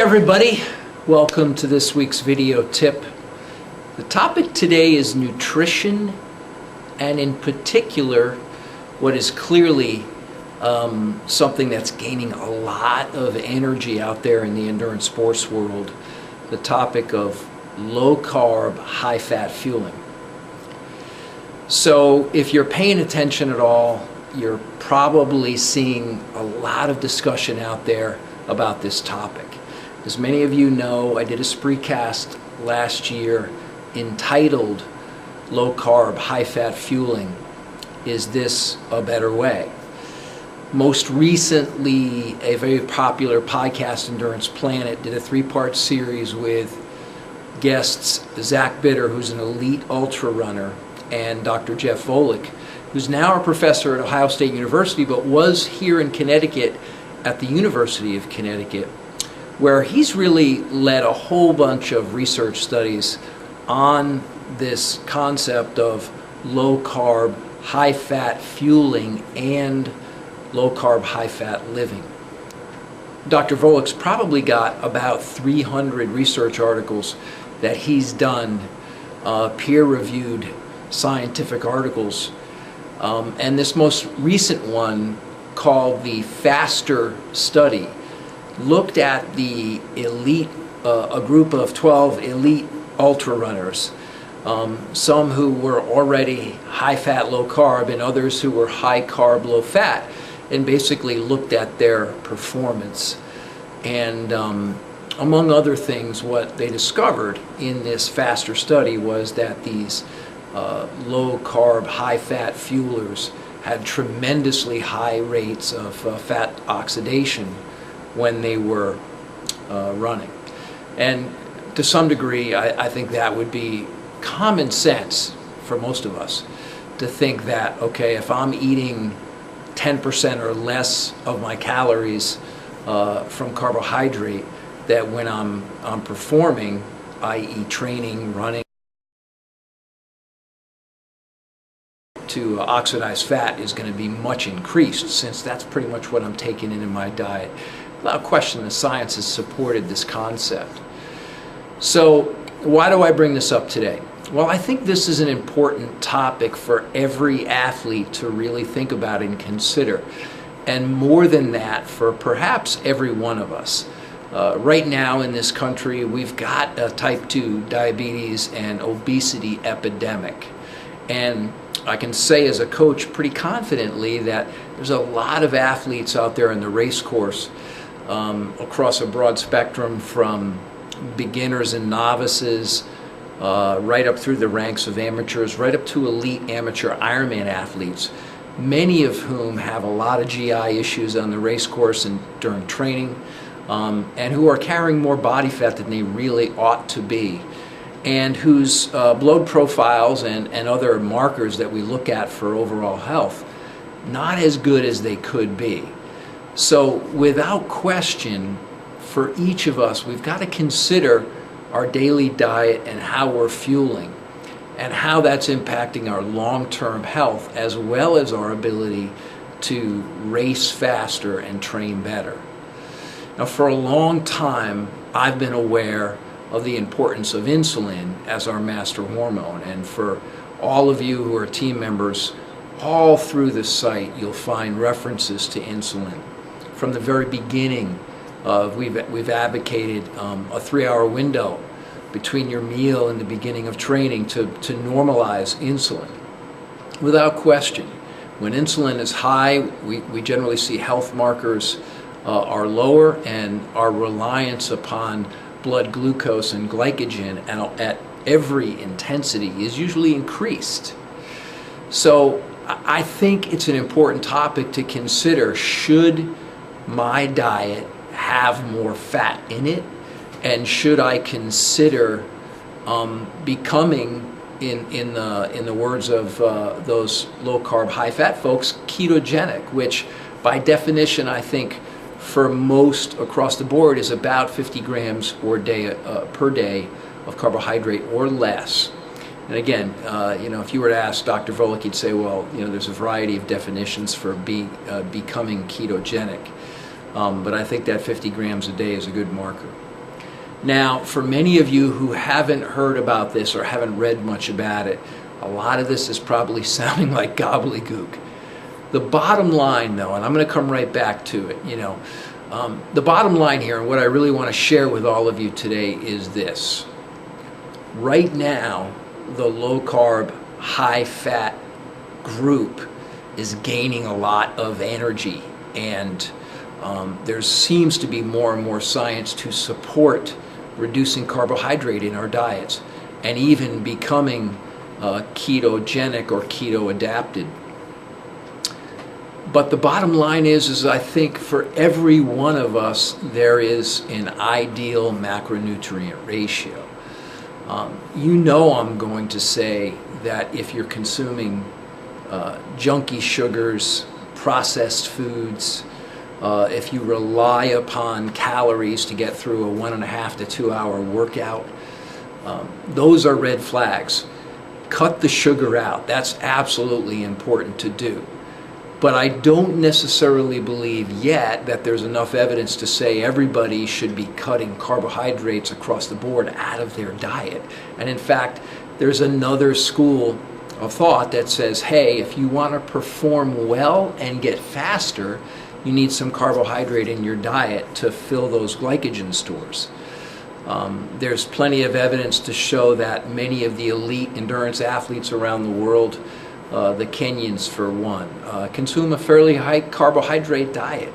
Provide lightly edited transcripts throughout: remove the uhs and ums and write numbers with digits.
everybody, welcome to this week's video tip. The topic today is nutrition, and in particular what is clearly something that's gaining a lot of energy out there in the endurance sports world, the topic of low carb, high fat fueling. So if you're paying attention at all, you're probably seeing a lot of discussion out there about this topic. As many of you know, I did a spreecast last year entitled Low Carb, High Fat Fueling, Is This a Better Way? Most recently, a very popular podcast, Endurance Planet, did a 3-part series with guests Zach Bitter, who's an elite ultra runner, and Dr. Jeff Volek, who's now a professor at Ohio State University, but was here in Connecticut at the University of Connecticut, where he's really led a whole bunch of research studies on this concept of low carb, high fat fueling and low carb, high fat living. Dr. Volek's probably got about 300 research articles that he's done, peer-reviewed scientific articles, and this most recent one, called the FASTER study, looked at the elite, a group of 12 elite ultra runners, some who were already high fat, low carb, and others who were high carb, low fat, and basically looked at their performance. And among other things, what they discovered in this FASTER study was that these low carb, high fat fuelers had tremendously high rates of fat oxidation when they were running. And to some degree, I think that would be common sense for most of us to think that, okay, if I'm eating 10% or less of my calories from carbohydrate, that when I'm performing, i.e. training, running, to oxidize fat is going to be much increased, since that's pretty much what I'm taking in my diet. Without question, the science has supported this concept. So why do I bring this up today? Well, I think this is an important topic for every athlete to really think about and consider, and more than that, for perhaps every one of us. Right now in this country, we've got a type 2 diabetes and obesity epidemic, and I can say as a coach pretty confidently that there's a lot of athletes out there in the race course, across a broad spectrum, from beginners and novices, right up through the ranks of amateurs, right up to elite amateur Ironman athletes, many of whom have a lot of GI issues on the race course and during training, and who are carrying more body fat than they really ought to be, and whose blood profiles and other markers that we look at for overall health not as good as they could be. So without question, for each of us, we've got to consider our daily diet and how we're fueling, and how that's impacting our long-term health, as well as our ability to race faster and train better. Now, for a long time, I've been aware of the importance of insulin as our master hormone. And for all of you who are team members, all through the site you'll find references to insulin. From the very beginning, we've advocated a 3-hour window between your meal and the beginning of training to normalize insulin. Without question, when insulin is high, we generally see health markers are lower, and our reliance upon blood glucose and glycogen at every intensity is usually increased. So I think it's an important topic to consider. Should my diet have more fat in it? And should I consider becoming, in the words of those low carb, high fat folks, ketogenic, which by definition I think for most across the board is about 50 grams per day of carbohydrate or less. And again, if you were to ask Dr. Volek, he'd say, well, there's a variety of definitions for becoming ketogenic. But I think that 50 grams a day is a good marker. Now, for many of you who haven't heard about this or haven't read much about it, a lot of this is probably sounding like gobbledygook. The bottom line, though, and I'm going to come right back to it, the bottom line here, and what I really want to share with all of you today is this. Right now, the low-carb, high-fat group is gaining a lot of energy, and there seems to be more and more science to support reducing carbohydrate in our diets and even becoming ketogenic or keto adapted. But the bottom line is I think for every one of us there is an ideal macronutrient ratio. I'm going to say that if you're consuming junky sugars, processed foods, if you rely upon calories to get through a 1.5 to 2 hour workout, those are red flags. Cut the sugar out. That's absolutely important to do. But I don't necessarily believe yet that there's enough evidence to say everybody should be cutting carbohydrates across the board out of their diet. And in fact, there's another school of thought that says, hey, if you want to perform well and get faster, you need some carbohydrate in your diet to fill those glycogen stores. There's plenty of evidence to show that many of the elite endurance athletes around the world, the Kenyans for one, consume a fairly high carbohydrate diet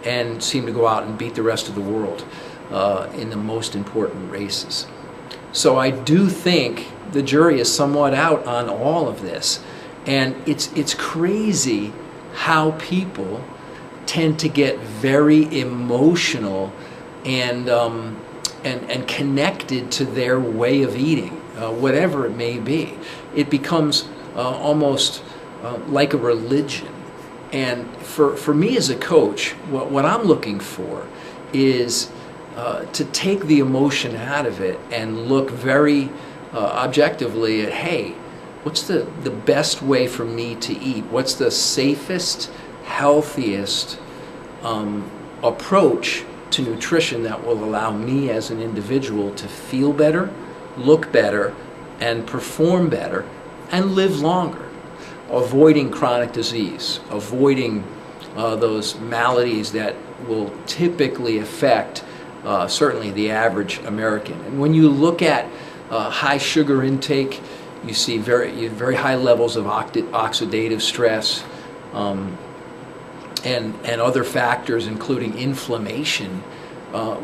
and seem to go out and beat the rest of the world in the most important races. So I do think the jury is somewhat out on all of this, and it's crazy how people tend to get very emotional and connected to their way of eating, whatever it may be. It becomes almost like a religion. And for me as a coach, what I'm looking for is to take the emotion out of it and look very objectively at, hey, what's the best way for me to eat? What's the safest, healthiest approach to nutrition that will allow me as an individual to feel better, look better, and perform better, and live longer, avoiding chronic disease, avoiding those maladies that will typically affect certainly the average American. And when you look at high sugar intake, you see very high levels of oxidative stress, and other factors, including inflammation,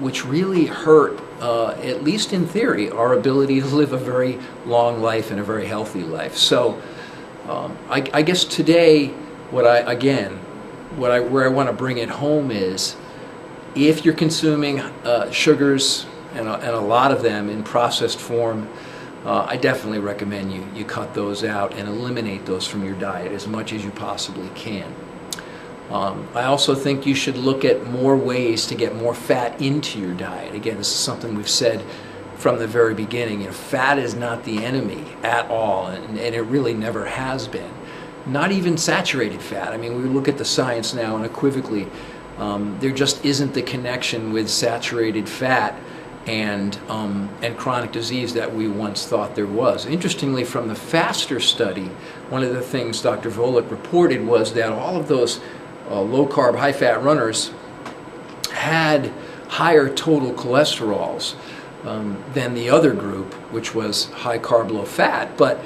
which really hurt, at least in theory, our ability to live a very long life and a very healthy life. So I guess today, where I want to bring it home is, if you're consuming sugars, and a lot of them in processed form, I definitely recommend you cut those out and eliminate those from your diet as much as you possibly can. I also think you should look at more ways to get more fat into your diet. Again, this is something we've said from the very beginning. Fat is not the enemy at all, and it really never has been. Not even saturated fat. I mean, we look at the science now unequivocally. There just isn't the connection with saturated fat and chronic disease that we once thought there was. Interestingly, from the FASTER study, one of the things Dr. Volek reported was that all of those low-carb, high-fat runners had higher total cholesterols than the other group, which was high-carb, low-fat, but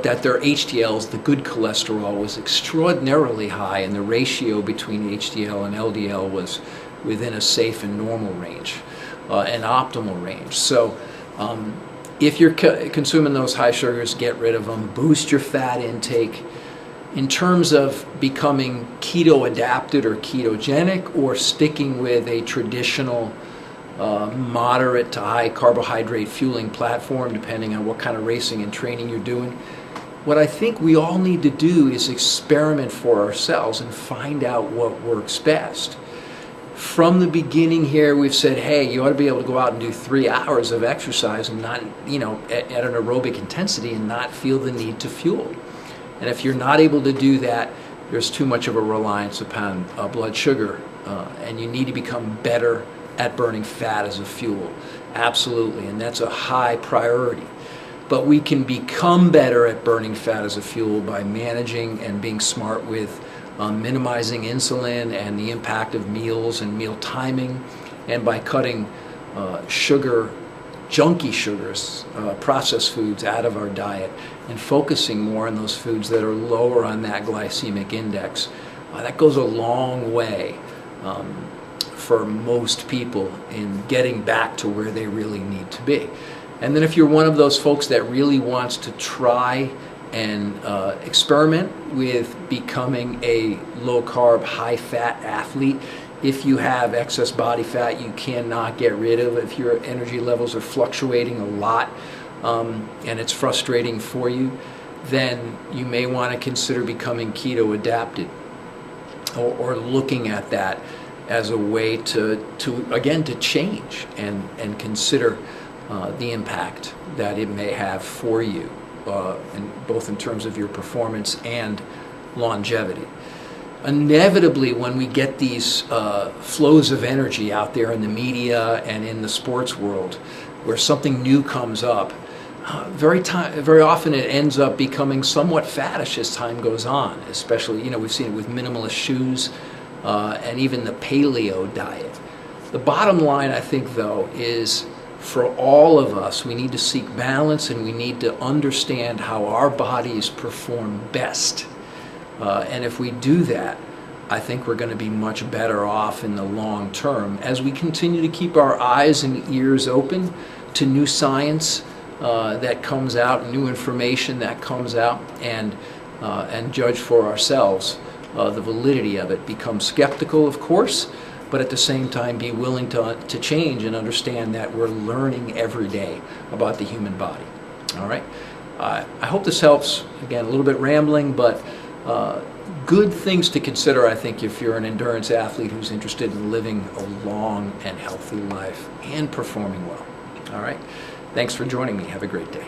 that their HDLs, the good cholesterol, was extraordinarily high, and the ratio between HDL and LDL was within a safe and normal range, an optimal range. So if you're consuming those high sugars, get rid of them, boost your fat intake. In terms of becoming keto adapted or ketogenic, or sticking with a traditional moderate to high carbohydrate fueling platform, depending on what kind of racing and training you're doing, what I think we all need to do is experiment for ourselves and find out what works best. From the beginning here, we've said, hey, you ought to be able to go out and do 3 hours of exercise and not, at an aerobic intensity, and not feel the need to fuel. And if you're not able to do that, there's too much of a reliance upon blood sugar, and you need to become better at burning fat as a fuel. Absolutely, and that's a high priority. But we can become better at burning fat as a fuel by managing and being smart with minimizing insulin and the impact of meals and meal timing, and by cutting junky sugars, processed foods out of our diet, and focusing more on those foods that are lower on that glycemic index. That goes a long way for most people in getting back to where they really need to be. And then if you're one of those folks that really wants to try and experiment with becoming a low-carb, high-fat athlete, if you have excess body fat you cannot get rid of, if your energy levels are fluctuating a lot and it's frustrating for you, then you may want to consider becoming keto adapted, or looking at that as a way to change and consider the impact that it may have for you, both in terms of your performance and longevity. Inevitably, when we get these flows of energy out there in the media and in the sports world, where something new comes up, very often it ends up becoming somewhat faddish as time goes on. Especially, we've seen it with minimalist shoes and even the paleo diet. The bottom line, I think, though, is for all of us, we need to seek balance, and we need to understand how our bodies perform best. And if we do that, I think we're going to be much better off in the long term as we continue to keep our eyes and ears open to new science that comes out, new information that comes out, and judge for ourselves the validity of it. Become skeptical, of course, but at the same time be willing to change and understand that we're learning every day about the human body. All right? I hope this helps. Again, a little bit rambling, but good things to consider, I think, if you're an endurance athlete who's interested in living a long and healthy life and performing well. All right? Thanks for joining me. Have a great day.